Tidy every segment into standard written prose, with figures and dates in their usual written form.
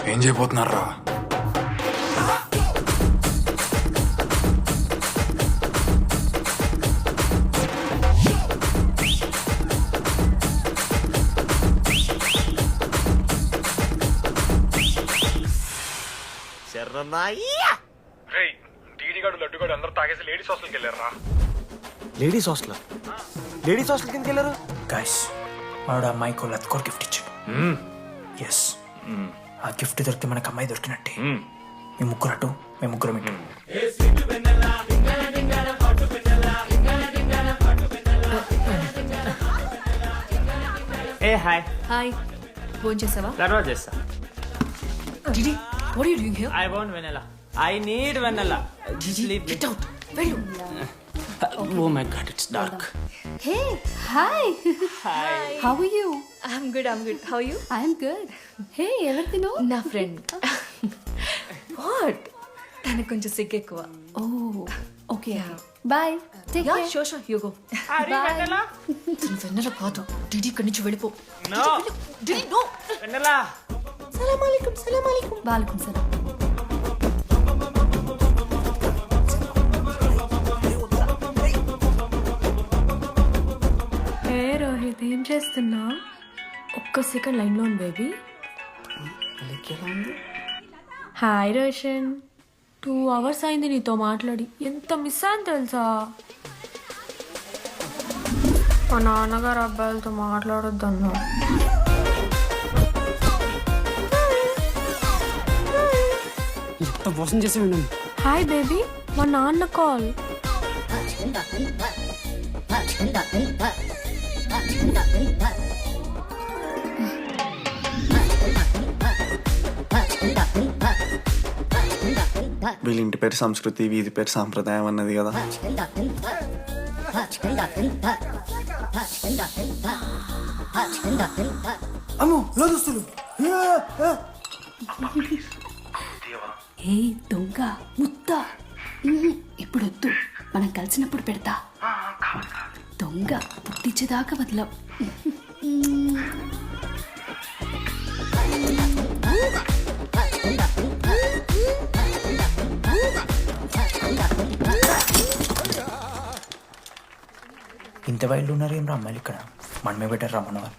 ఏం చేయబోతున్నారా? డీడీగాడు లడ్డుగాడు అందరూ తాగేసి లేడీస్ హాస్టల్కి వెళ్ళారా? లేడీస్ హాస్టల్ కిందకి వెళ్ళారు. గైస్ వాడు అమ్మాయికి లత్కోర్ గిఫ్ట్ ఇచ్చాడు. ఎస్, ఆ గిఫ్ట్ దొరికితే మనకు అమ్మాయి దొరికినట్టే. మీ ముగ్గురు అటు, మేము ముగ్గురం ఇటు. ఏ హాయ్. హాయ్, ఫోన్ చేసావా? తర్వాత చేస్తా. Didi, what are you doing here? I want Vennela. I need Vennela. Didi, get out. వెళ్ళు. Oh my god, it's dark. Hey, hi. Hi. How are you? I'm good. How are you? I'm good. Hey, ఎవరిదిను? నా friend. What? తనకు కొంచెం సిగ్గు ఎక్కువ. Oh, okay. Bye. Take yeah, care. Sure you go. వెనెలా? తను వెన్నెల కాదు. DD ఇక్కడి నుంచి వెళ్ళిపో. నో. DD no. వెనెలా. సలాం అలైకుం. సలాం అలైకుం. వాలేకుం సలాం. ఏ రోహిత్, ఏం చేస్తున్నా? ఒక్క సెకండ్ లైన్లో ఉంది బేబీ. హాయ్ రోషన్, 2 hours అయింది నీతో మాట్లాడి. ఎంత మిస్ అని తెలుసా? మా నాన్నగారు అబ్బాయిలతో మాట్లాడొద్దన్నా. ఎంత మోసం చేసి విన్నాను. హాయ్ బేబీ, మా నాన్న కాల్. వీళ్ళ ఇంటి పేరు సంస్కృతి, వీధి పేరు సాంప్రదాయం అన్నది కదా. అమ్మో లోదుస్తులు. ఏ దొంగ ముత్త, ఇప్పుడు వద్దు, మనం కలిసినప్పుడు పెడతా. దొంగ పుట్టించేదాకా వదలవు. ఇంత వైల్డ్ ఉన్నారు ఏం రా అమ్మాయిలు ఇక్కడ. మనమే బెటర్ రా మనవాళ్ళు.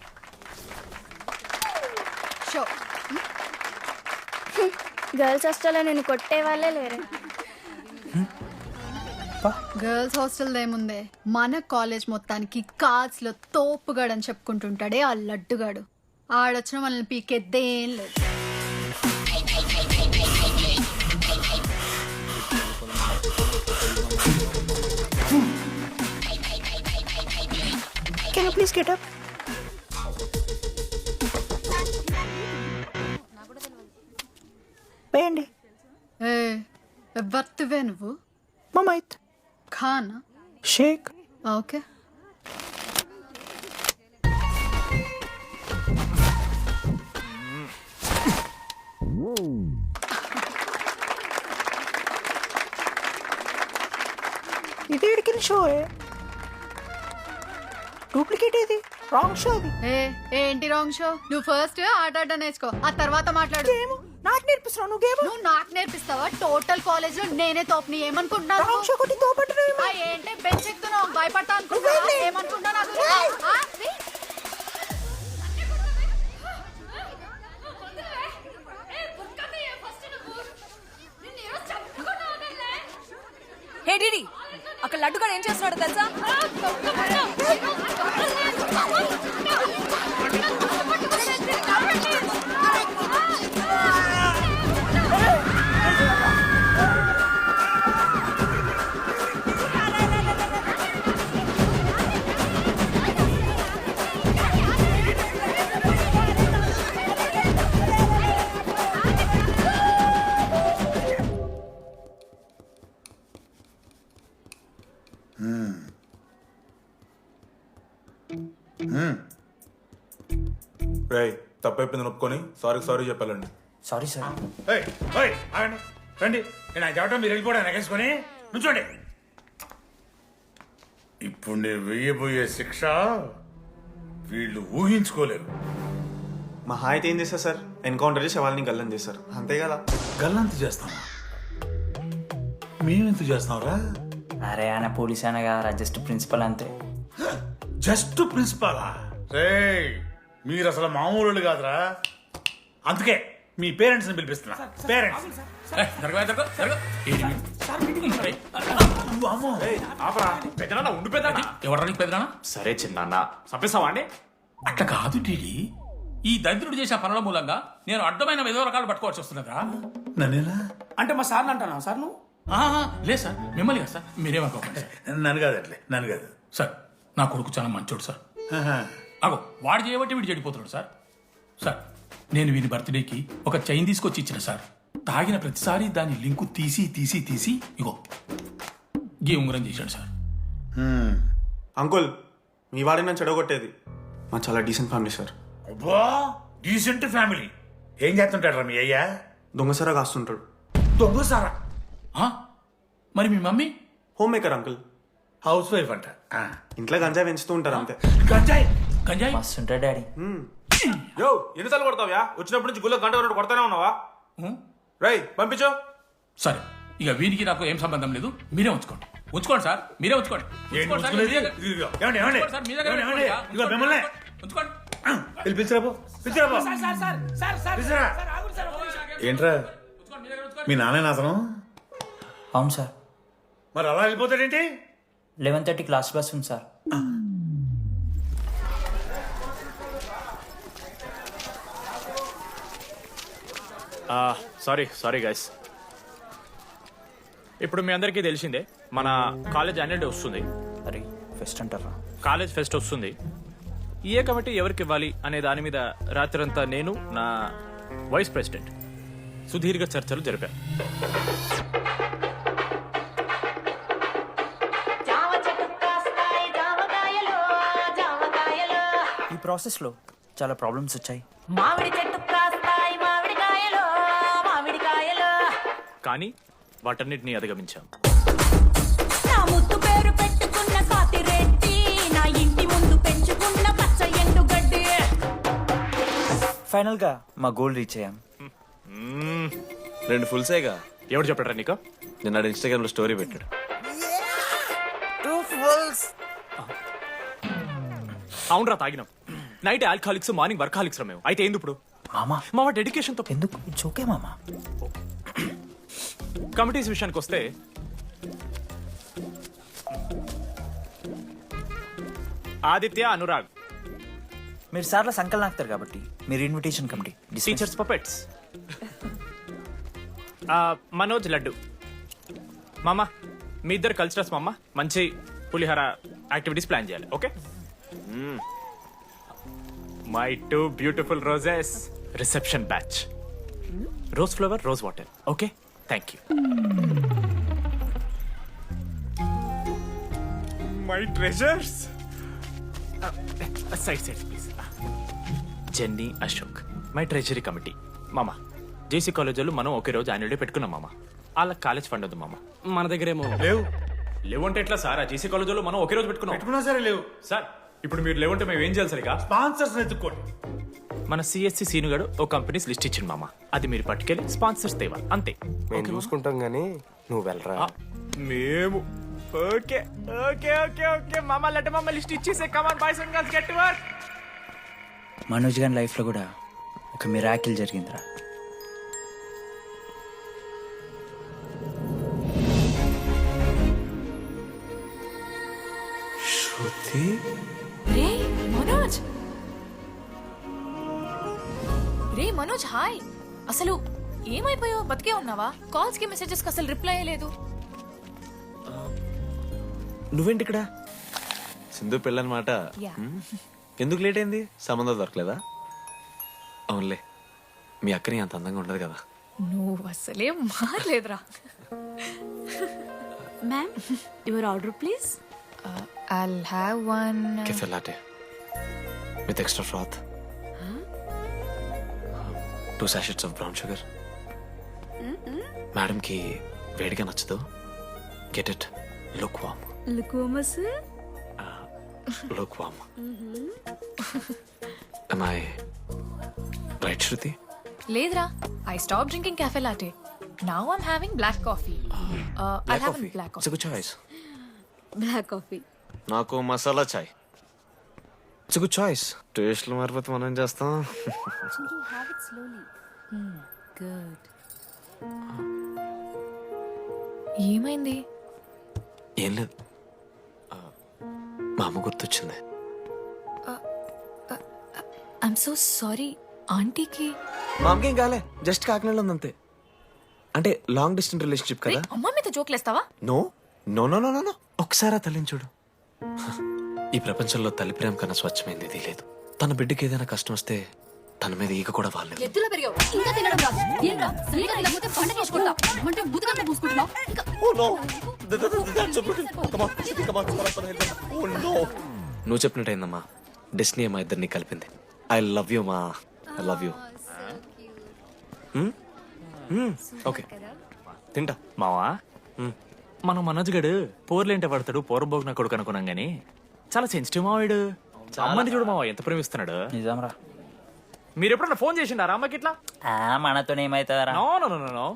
గర్ల్స్ హాస్టల్లో నేను కొట్టే వాళ్ళే లేరు. గర్ల్స్ హాస్టల్ ఏముందే, మన కాలేజ్ మొత్తానికి కార్డ్స్ లో తోపుగాడు అని చెప్పుకుంటుంటాడే ఆ లడ్డుగాడు. ఆడొచ్చిన మనల్ని పీకెద్దేం లేదు. Can you please get up? వేయండి. ఏ ఎవరివే నువ్వు? మమైత్ ఖానా? షేక్. ఓకే. ఇది ఎడికిన షో, డూప్లికేట్ ఇది, రాంగ్ షో అది. ఏంటి రాంగ్ షో? నువ్వు ఫస్ట్ ఆట ఆట నేర్చుకో, ఆ తర్వాత మాట్లాడు. నాకు నేర్పిస్తున్నావు నువ్వు గేమ్. నువ్వు నాకు నేర్పిస్తావా? టోటల్ కాలేజ్ లో నేనే తోపుని ఏమనుకుంటున్నావు? రాంగ్ షో కొట్టి తోపట్టున్నావు. ఏంటి బెంచ్ ఎక్కుతున్నావు? భయపడతా అనుకుంటున్నా? ఏమనుకుంటా నాకు? హే డిడి, అక్కడ లడ్డుగాడు ఏం చేస్తున్నాడు తెలుసా? రేయ్, తప్పైపోయింది ఒప్పుకొని సారీ చెప్పాలండి. Sorry sir. రండి, నేను చెప్పడం మీరు వెళ్ళిపోవడానికి ఎగేసుకొని నుంచోండి. ఇప్పుడు నేను వెయ్యబోయే శిక్ష వీళ్ళు ఊహించుకోలేరు. మా హాయితే ఏం చేస్తారు సార్? ఎన్కౌంటర్ చేసి వాళ్ళని గల్లం చేస్తారు, అంతే కదా? గల్లంత చేస్తావా? మేమెంత చేస్తావురా? అరే ఆయన పోలీస్ అయినా కదా, జస్ట్ ప్రిన్సిపల్ అంతే. జస్ట్ ప్రిన్సిపాలా? రే మీరు అసలు మామూలు కాదురా. అందుకే మీ పేరెంట్స్ ని పిలిపిస్తున్నా. పేరెంట్స్ ఎవరానికి పెద్దనా? సరే చిన్న చంపేస్తావా అండి? అట్లా కాదు టీడీ, ఈ దరిద్రుడు చేసే పనుల మూలంగా నేను అడ్డమైన ఏదో రకాలు పట్టుకోవాల్సి వస్తున్నదా? నన్నేనా? అంటే మా సార్ని అంటానా సార్ నువ్వు? లేదు సార్, మిమ్మల్ని కదా సార్, మీరేమనుకోకండి సార్. నన్ను కాదు, అట్లే నన్ను కాదు సార్. నా కొడుకు చాలా మంచోడు సార్. అగో వాడు చేయబట్టి వీడు చెడిపోతున్నాడు సార్. సార్ నేను వీని బర్త్డేకి ఒక చైన్ తీసుకొచ్చి ఇచ్చిన సార్. తాగిన ప్రతిసారి దాని లింకు తీసి తీసి తీసి ఇగో గీ ఉంగరం చేశాడు సార్. అంకుల్, మీ వాడిని నన్ను చెడగొట్టేది. మా చాలా డీసెంట్ ఫ్యామిలీ సార్. అబ్బా డీసెంట్ ఫ్యామిలీ. ఏం చేస్తుంటాడు రా మీ అయ్యా? దొంగసరా కాస్తుంటాడు. దొంగసారా? మరి మీ mummy? Home maker uncle. House wife అంట. ఇంట్లో గంజాయి పెంచుతూ ఉంటారు అంతే. గంజాయి గంజాయి మస్తు ఉంటాడు డాడీ. యో ఎన్నిసార్లు కొడతావ్యా? వచ్చినప్పటి నుంచి గుళ్ళ గంట కొట్టు కొడతానే ఉన్నావా? రై పంపించు. సరే ఇక వీరికి నాకు ఏం సంబంధం లేదు, మీరే ఉంచుకోండి. ఉంచుకోండి సార్, మీరే ఉంచుకోండి. ఉంచుకోండి సార్, మీ దగ్గర- సార్, మీ దగ్గర ఉంచుకోండి సార్. ఉంచుకోండి. ఏంట్రా మీ నాన్న అతను? అవును సార్. మరి అలా వెళ్ళిపోతాడేంటి? 11:30 క్లాస్ బస్ ఉంది సార్. Sorry guys. ఇప్పుడు మీ అందరికీ తెలిసిందే మన కాలేజ్ యాన్యువల్ డే వస్తుంది. అరే ఫెస్ట్ అంటారా? కాలేజ్ ఫెస్ట్ వస్తుంది. ఏ కమిటీ ఎవరికి ఇవ్వాలి అనే దాని మీద రాత్రంతా నేను నా వైస్ ప్రెసిడెంట్ సుదీర్ఘ చర్చలు జరిపాను. ఈ ప్రాసెస్లో చాలా ప్రాబ్లమ్స్ వచ్చాయి. కానీ వాటన్నిటిని అధిగమించాం. ఫైనల్ గా మా గోల్ రీచ్ అయ్యాం. 2 ఫుల్సేగా. ఎవరు చెప్పారా నీకు? నిన్న ఇన్స్టాగ్రామ్ లో స్టోరీ పెట్టాడు. 2 ఫుల్స్. అవునరా తాగినాం. నైట్ ఆల్కహాలిక్స్, మార్నింగ్ వర్కాలిక్స్ రా మేము. అయితే ఏంది ఇప్పుడు? మామా మా డెడికేషన్ తో ఎందుకు చోకే మామా. కమిటీస్ విషయానికి వస్తే ఆదిత్య, అనురాగ్ మీరు సార్ల సంకలనం ఆగుతారు కాబట్టి మీరు invitation committee. Teachers puppets. Manoj, laddu. మామ మీ ఇద్దరు కల్చరల్స్ మామ. మంచి పులిహార యాక్టివిటీస్ ప్లాన్ చేయాలి. Okay? My 2 beautiful roses. Reception batch. Rose flower, rose water. Okay, thank you. My treasures. Side please. Jenny, Ashok my treasury committee. మామ జేసీ కాలేజ్ వాళ్ళు మనం ఒకే రోజు యాన్యువల్ డే పెట్టుకున్నాం మామ. వాళ్ళ కాలేజ్ ఫండ్ ఉంది మామ. మన దగ్గర ఏమో లేవు అంటే ఎట్లా సార్? ఆ జేసీ కాలేజ్ వాళ్ళు మనం ఒకే రోజు పెట్టుకున్నా సరే లేవు సార్. ఇప్పుడు మీరు లేవంటే మేము ఏం చేయాలి సరిగా? స్పాన్సర్స్ ఎత్తుక్కోండి. మన సిఎస్సి సీనుగాడు ఓ కంపెనీస్ లిస్ట్ ఇచ్చింది మామ. అది మీరు పట్టుకెళ్ళి స్పాన్సర్స్ తేవాలి అంతే. మేము చూసుకుంటాం గానీ నువ్వు వెళ్ళరా. మేము ఓకే ఓకే ఓకే ఓకే మామ. లెట్ మామ లిస్ట్ ఇచ్చేసే. Come on boys and girls, get to work. Manoj గారి లైఫ్ లో కూడా ఒక మిరాకిల్ జరిగిందిరా. శృతి. రే మనోజ్. రే మనోజ్, హాయ్. అసలు ఏమైపోయావు? బతికే ఉన్నావా? కాల్స్ కి మెసేజెస్ కి అసలు రిప్లై అయ్యలేదు. నువ్వేంటి ఇక్కడ? సింధు పెళ్ళనమాట. ఎందుకు లేట్ అయింది? సంబంధం దొరకలేదా? అవునులే, మీ అక్కని అంత అందంగా ఉండదు కదా. నువ్వు అసలే మారలేదురా. Ma'am your order please. I'll have one. Cafe latte with extra froth. 2 sachets of brown sugar. Madam కి వేడిగా నచ్చదు. Get it lukewarm. లుకోమస్. Lukewarm. am I right, Shruti? లేదురా I stop drinking cafe latte. Now I'm having black coffee. I'll have a black It's a coffee. good choice. Black coffee. నాకు మసాలా చాయ్. It's a good choice. టేస్ట్లు మారిపోతే మనం ఏం చేస్తాం? Have it slowly. Good. ఏమైంది? ఏం లేదు, మా అమ్మ గుర్తొచ్చింది. I'm so sorry. ఆంటీకి మా అమ్మకి ఏం కాలే, జస్ట్ కాకినాడలో ఉంది అంతే. అంటే లాంగ్ డిస్టెన్స్ రిలేషన్షిప్ కదా. అమ్మ మీద జోక్లేస్తావా? No no no no no no ఒకసారి ఆ తల్లిని చూడు. ఈ ప్రపంచంలో తల్లి ప్రేమ కన్నా స్వచ్ఛమైంది ఇది లేదు. తన బిడ్డకి ఏదైనా కష్టం వస్తే తన మీద ఈగ కూడా వాళ్ళలేదు. ఎత్తులో పెరిగావు ఇంకా తినడం రాదు. ఏంట్రా సరిగా తినకపోతే పంట చేసుకుంటా అంటే బుద్ధకంటే పూసుకుంటున్నావు. ఇంకా నువ్వు చెప్పినట్టయిందమ్మా, డెస్టినీ మా ఇద్దరిని కలిపింది. ఐ లవ్ యూ మా, ఐ లవ్ యూ. ఓకే తింటా. మావా మన మనోజ్ గడు పోర్లేంటే పడతాడు, పోరబోగు నా కొడుకు అనుకున్నాం గానీ చాలా సెన్సిటివ్ మావాడు. అమ్మని చూడు మావా ఎంత ప్రేమిస్తున్నాడు. నిజంరా. మీరు ఎప్పుడన్నా ఫోన్ చేసిండారా అమ్మకి ఇట్లా? మనతో ఏమైతుందరా? No no no no no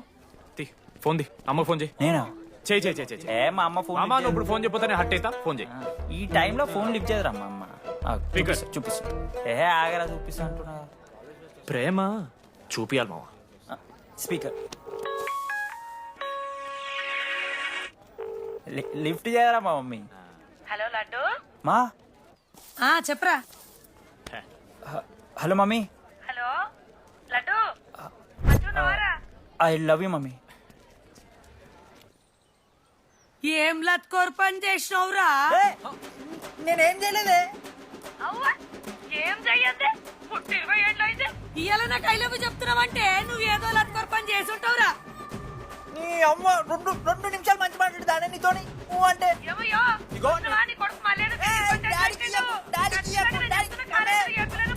తీ ఫోన్ ది, అమ్మకి ఫోన్ చేయి. నేను చేయి చేయి చేయి చేయి. ఏ మా అమ్మ ఫోన్ అమ్మ నువ్వు ఇప్పుడు ఫోన్ చెప్పితే హట్ అవుతా. ఫోన్ చేయి. ఈ టైంలో ఫోన్ లిఫ్ట్ చేయదురా మా అమ్మ. Speaker. చూపిస్తా. ఏ ఆగరా చూపిస్తా అంటున్నా. ప్రేమ చూపియాలి మావా. స్పీకర్ లిఫ్ట్ చేయరా మా మమ్మీ. హలో లడ్డు. మా చెప్పరా. Hello mummy. Hello laddu. I love you mummy. ఏం లత్కోర్ పని చేసినవురా? నేనేం చేయలేదే. ఏం చెయ్యద్దే. పుట్టి 20 ఏళ్ళు అయితే ఇయ్యాల నాకు ఐ లవ్ యూ చెప్తున్నావంటే నువ్వు ఏదో లత్కోర్ పని చేసి ఉంటావురా. నీ అమ్మ రెండు నిమిషాలు మంచి మాట్లాడుతానే నీతోని. నువ్వు అంటే ఏమయ్యో నీ కొడుకు మళ్ళీ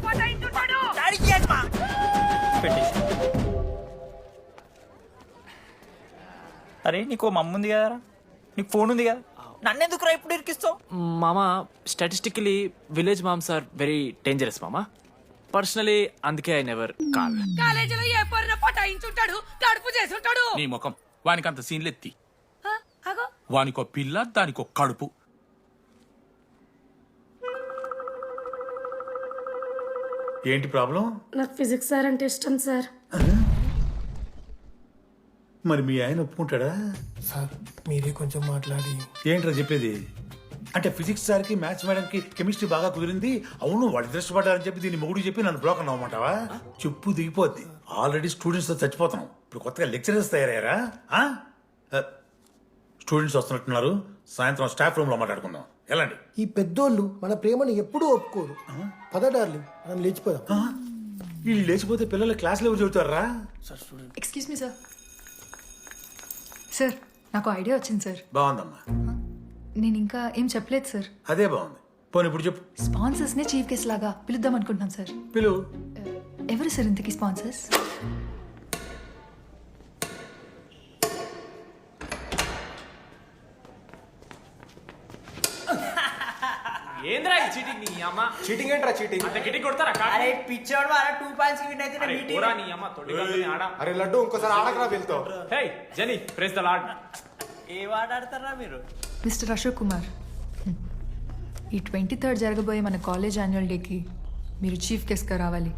పోతాయించుంటాడు. అరే నీకు మమ్మ ఉంది కదరా, నీకు ఫోన్ ఉంది కదా, నన్నెందుకు రా ఇప్పుడు ఇరికిస్తావు? మామా statistically village moms are very dangerous మామా. పర్సనలీ అందుకే ఐ నెవర్ కాల్. కాలేజీలో ఏ పొరిన పటాయించుంటాడు, కడుపు చేసి ఉంటాడు. నీ ముఖం వానికి అంత సీన్లెత్తి. అగో వానికో పిల్ల దానికో కడుపు. ఏంటి ప్రాబ్లం? నాకు ఫిజిక్స్ సార్ అంటే ఇష్టం సార్. మరి మీ ఆయన ఒప్పుకుంటాడా? సార్ మీరే కొంచెం మాట్లాడి. ఏంట్రా చెప్పేది? అంటే ఫిజిక్స్ సార్కి మ్యాథ్స్ మేడంకి కెమిస్ట్రీ బాగా కుదిరింది, అవును వాళ్ళు ఇష్టపడ్డారని చెప్పి దీన్ని మొగుడు చెప్పి నన్ను బ్రోకర్ అవ్వమంటావా? చెప్పు దిగిపోద్ది. ఆల్రెడీ స్టూడెంట్స్తో చచ్చిపోతున్నాం, ఇప్పుడు కొత్తగా లెక్చరర్స్ తయారయ్యారా? స్టూడెంట్స్ వస్తున్నట్టున్నారు, సాయంత్రం స్టాఫ్ రూమ్లో మాట్లాడుకుందాం. వెళ్ళండి. ఈ పెద్దోళ్ళు మన ప్రేమను ఎప్పుడూ ఒప్పుకోరు. పద డార్లింగ్ మనం లేచిపోదాం. వీళ్ళు లేచిపోతే పిల్లలు క్లాస్లో ఎవరు చెబుతారా? Excuse me sir. సార్ నాకు ఐడియా వచ్చింది సార్. బాగుందమ్మా. నేను ఇంకా ఏం చెప్పలేదు సార్. అదే బాగుంది. పోనీ ఇప్పుడు చెప్పు. స్పాన్సర్స్ నే చీఫ్ గెస్ట్ లాగా పిలుద్దాం అనుకుంటున్నాం సార్. పిలువు. ఎవరు సార్ ఇంతకీ స్పాన్సర్స్? ఏంద్రా ఈ చీటింగ్ నీ అమ్మ? చీటింగ్ ఏంట్రా చీటింగ్? అంత గిటి కొడతారా? అరే పిచ్చోడు వారా 2 పాయింట్స్ విన్ అయితే అరే పోరా నీ అమ్మ తొడి గంటని ఆడ. అరే లడ్డు ఇంకోసారి ఆడకరా వెళ్తావు. హే జని ప్రెస్ ద లార్డ్. ఏ వాడు ఆడతారా మీరు? మిస్టర్ అశోక్ కుమార్, ఈ 23rd జరగబోయే మన కాలేజ్ యాన్యువల్ డేకి మీరు చీఫ్ గెస్ట్గా రావాలి.